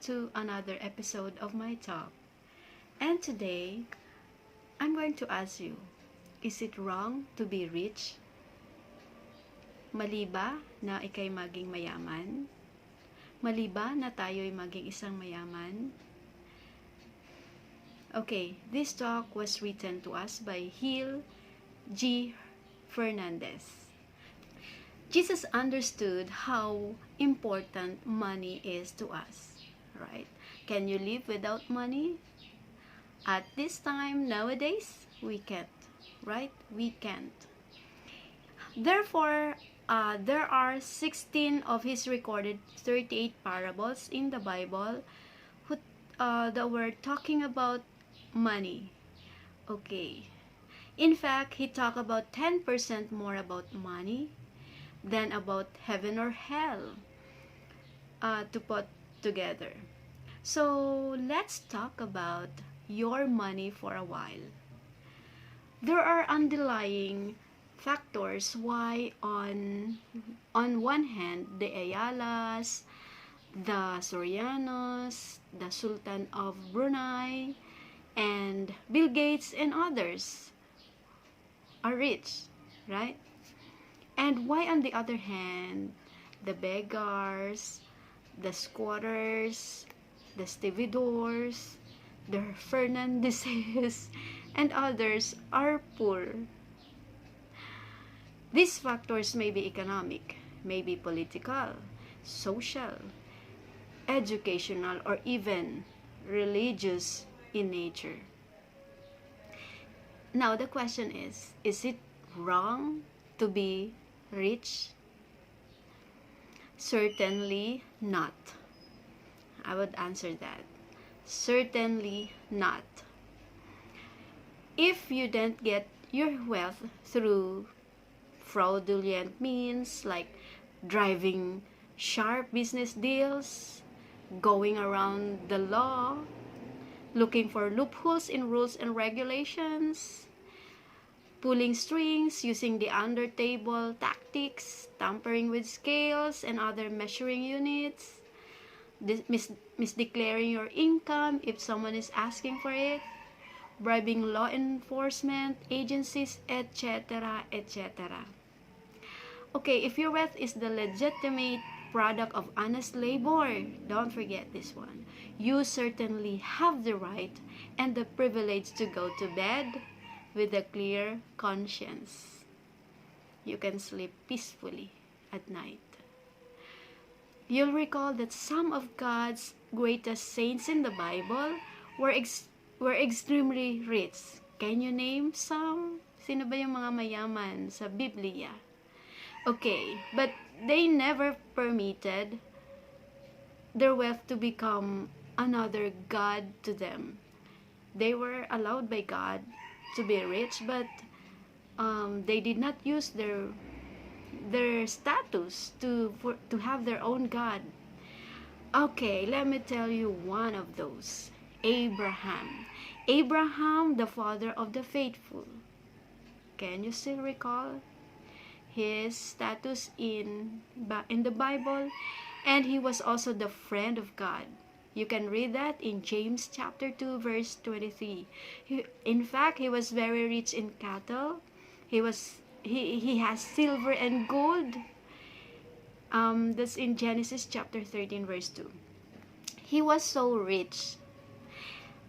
to another episode of my talk. And today, I'm going to ask you, is it wrong to be rich? Mali ba na ikay maging mayaman? Mali ba na tayo'y maging isang mayaman? Okay, this talk was written to us by Hill G. Fernandez. Jesus understood how important money is to us, right? Can you live without money? At this time, nowadays, we can't, right? We can't. Therefore, there are 16 of his recorded 38 parables in the Bible that were talking about money. Okay. In fact, he talked about 10% more about money than about heaven or hell to put together. So, let's talk about your money for a while. There are underlying factors why on one hand, the Ayalas, the Sorianos, the Sultan of Brunei, and Bill Gates and others are rich, right? And why on the other hand, the beggars, the squatters, the stevedores, the Fernandezes, and others are poor? These factors may be economic, may be political, social, educational, or even religious in nature. Now the question is it wrong to be rich? Certainly not. I would answer that. Certainly not. If you didn't get your wealth through fraudulent means like driving sharp business deals, going around the law, looking for loopholes in rules and regulations, pulling strings, using the under-table tactics, tampering with scales and other measuring units, misdeclaring your income if someone is asking for it, bribing law enforcement agencies, etc., etc. Okay, if your wealth is the legitimate product of honest labor, don't forget this one. You certainly have the right and the privilege to go to bed with a clear conscience. You can sleep peacefully at night. You'll recall that some of God's greatest saints in the Bible were extremely rich. Can you name some? Sino ba yung mga mayaman sa Biblia? Okay, but they never permitted their wealth to become another god to them. They were allowed by God to be rich, but they did not use their status to have their own god. Okay, let me tell you one of those. Abraham, the father of the faithful. Can you still recall his status in the Bible? And he was also the friend of God. You can read that in James chapter 2 verse 23. In fact, he was very rich in cattle. He has silver and gold. That's in Genesis chapter 13 verse 2. He was so rich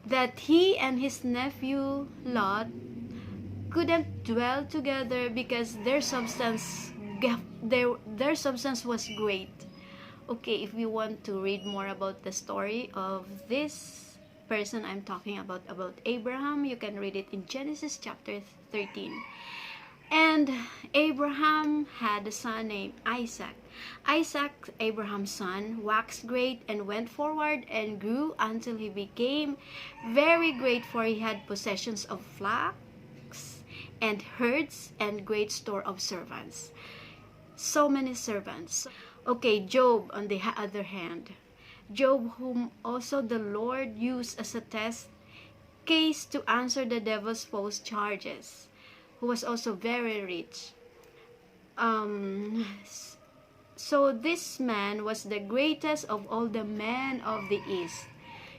that he and his nephew Lot couldn't dwell together because their substance was great. Okay, if you want to read more about the story of this person I'm talking about Abraham, you can read it in Genesis chapter 13. And Abraham had a son named Isaac. Isaac, Abraham's son, waxed great and went forward and grew until he became very great, for he had possessions of flocks and herds and great store of servants. So many servants. Okay, Job on the other hand. Job, whom also the Lord used as a test case to answer the devil's false charges, who was also very rich. So this man was the greatest of all the men of the East.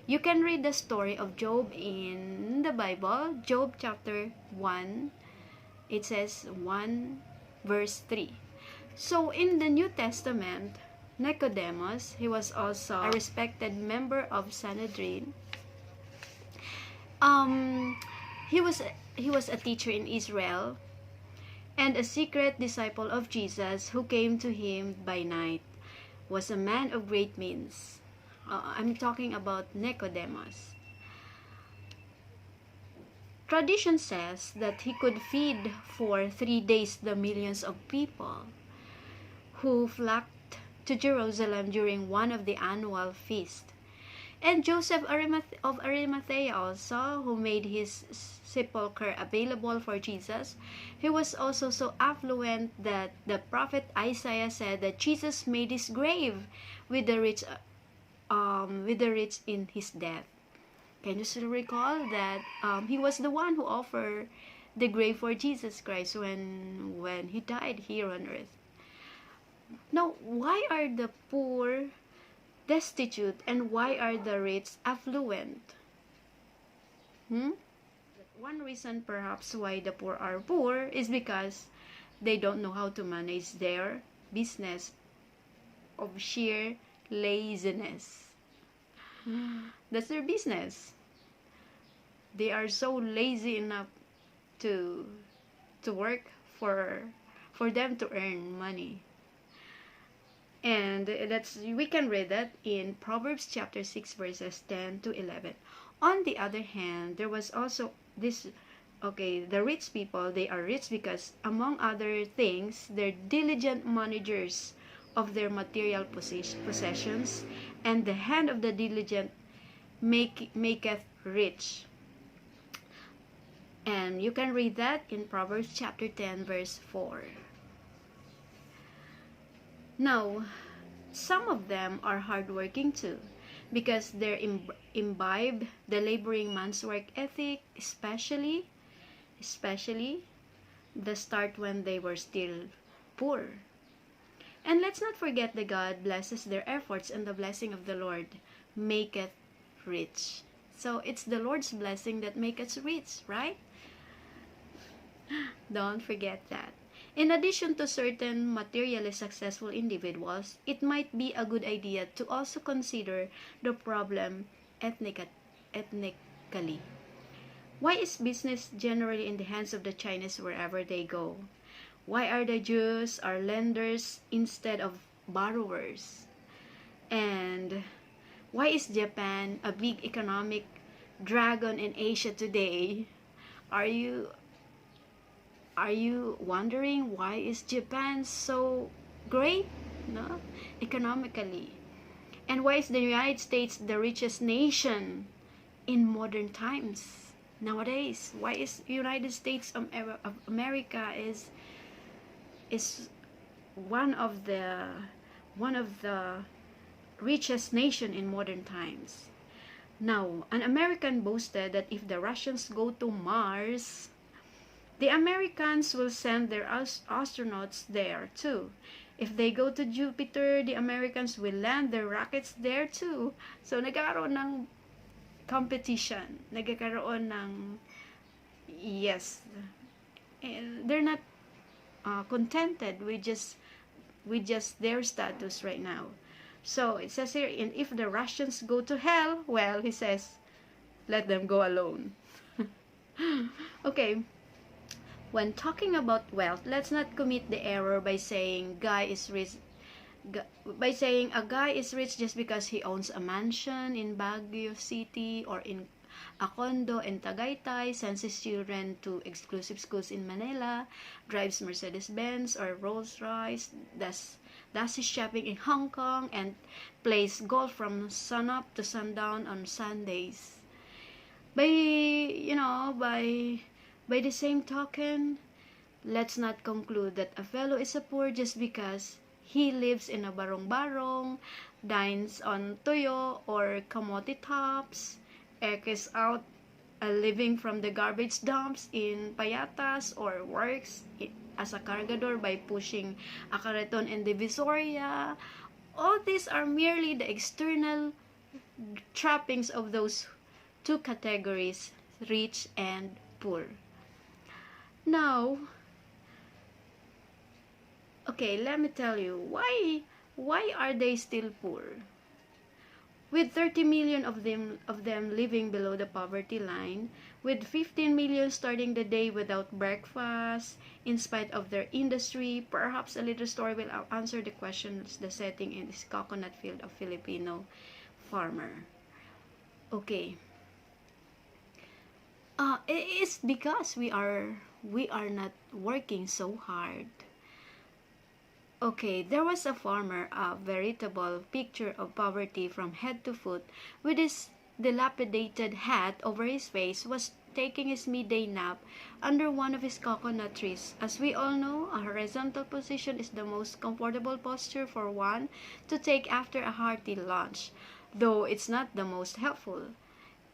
You can read the story of Job in the Bible, Job chapter 1. It says 1 verse 3. So in the New Testament, Nicodemus, he was also a respected member of Sanhedrin. He was a teacher in Israel and a secret disciple of Jesus who came to him by night. Was a man of great means. I'm talking about Nicodemus. Tradition says that he could feed for 3 days the millions of people who flocked to Jerusalem during one of the annual feasts. And Joseph of Arimathea also, who made his sepulchre available for Jesus, he was also so affluent that the prophet Isaiah said that Jesus made his grave with the rich in his death. Can you still recall that he was the one who offered the grave for Jesus Christ when he died here on earth? Now, why are the poor destitute and why are the rich affluent? One reason perhaps why the poor are poor is because they don't know how to manage their business of sheer laziness. That's their business. They are so lazy enough to work for them to earn money. And we can read that in Proverbs chapter 6 verses 10 to 11. On the other hand, there was also this, the rich people, they are rich because among other things, they're diligent managers of their material possessions, and the hand of the diligent maketh rich. And you can read that in Proverbs chapter 10 verse 4. Now, some of them are hardworking too, because they're imbibed the laboring man's work ethic, especially the start when they were still poor. And let's not forget that God blesses their efforts, and the blessing of the Lord maketh rich. So it's the Lord's blessing that makes us rich, right? Don't forget that. In addition to certain materially successful individuals, it might be a good idea to also consider the problem ethnically. Why is business generally in the hands of the Chinese wherever they go? Why are the Jews are lenders instead of borrowers? And why is Japan a big economic dragon in Asia today? Are you wondering why is Japan so great, economically? And why is the United States the richest nation in modern times nowadays? Why is United States of America is one of the richest nation in modern times? Now, an American boasted that if the Russians go to Mars, the Americans will send their astronauts there too. If they go to Jupiter, the Americans will land their rockets there too. So nagkakaroon ng competition. Nagkakaroon ng, yes, they're not contented with just their status right now. So it says here, and if the Russians go to hell, well, he says, let them go alone. Okay. When talking about wealth, let's not commit the error by saying a guy is rich just because he owns a mansion in Baguio City or in a condo in Tagaytay, sends his children to exclusive schools in Manila, drives Mercedes-Benz or Rolls-Royce, does his shopping in Hong Kong, and plays golf from sunup to sundown on Sundays. By the same token, let's not conclude that a fellow is a poor just because he lives in a barong-barong, dines on toyo or kamote tops, ekes out a living from the garbage dumps in payatas, or works as a cargador by pushing a carreton in Divisoria. All these are merely the external trappings of those two categories, rich and poor. Now, okay, let me tell you, why are they still poor? With 30 million of them living below the poverty line, with 15 million starting the day without breakfast, in spite of their industry, perhaps a little story will answer the questions the setting in this coconut field of Filipino farmer. Okay. It's because we are not working so hard. Okay, there was a farmer, a veritable picture of poverty from head to foot, with his dilapidated hat over his face, was taking his midday nap under one of his coconut trees. As we all know, a horizontal position is the most comfortable posture for one to take after a hearty lunch, though it's not the most helpful.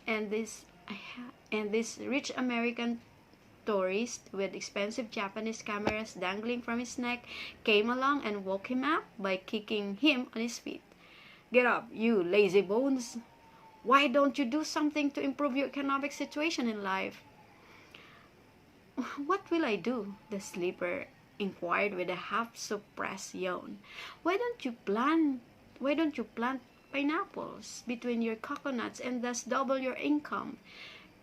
And this rich American tourist with expensive Japanese cameras dangling from his neck came along and woke him up by kicking him on his feet. "Get up, you lazy bones! Why don't you do something to improve your economic situation in life?" "What will I do?" the sleeper inquired with a half-suppressed yawn. Why don't you plant pineapples between your coconuts and thus double your income?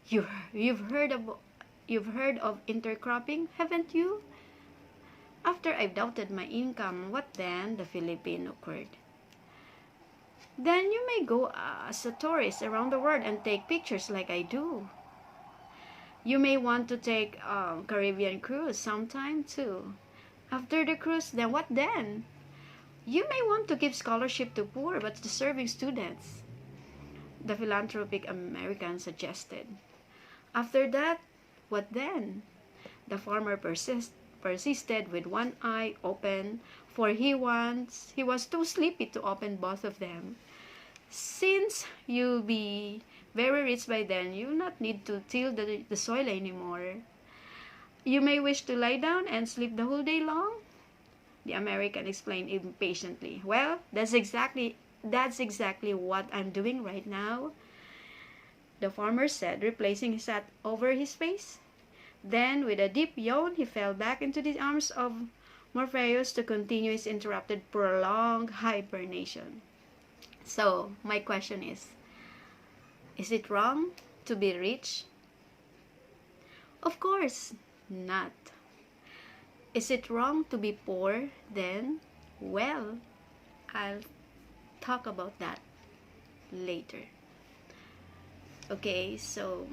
You've heard of intercropping, haven't you?" "After I've doubted my income, what then?" the Filipino queried. "Then you may go as a tourist around the world and take pictures like I do. You may want to take a Caribbean cruise sometime too. After the cruise, then what then? You may want to give scholarship to poor but deserving students," the philanthropic American suggested. "After that, what then?" The farmer persisted with one eye open, for he was too sleepy to open both of them. "Since you'll be very rich by then, you'll not need to till the soil anymore. You may wish to lie down and sleep the whole day long," the American explained impatiently. "Well, that's exactly what I'm doing right now," the farmer said, replacing his hat over his face. Then, with a deep yawn, he fell back into the arms of Morpheus to continue his interrupted, prolonged hibernation. So, my question is it wrong to be rich? Of course not. Is it wrong to be poor then? Well, I'll talk about that later. Okay, so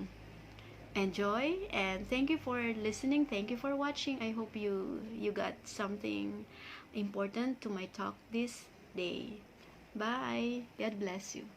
enjoy and thank you for listening. Thank you for watching. I hope you got something important to my talk this day. Bye. God bless you.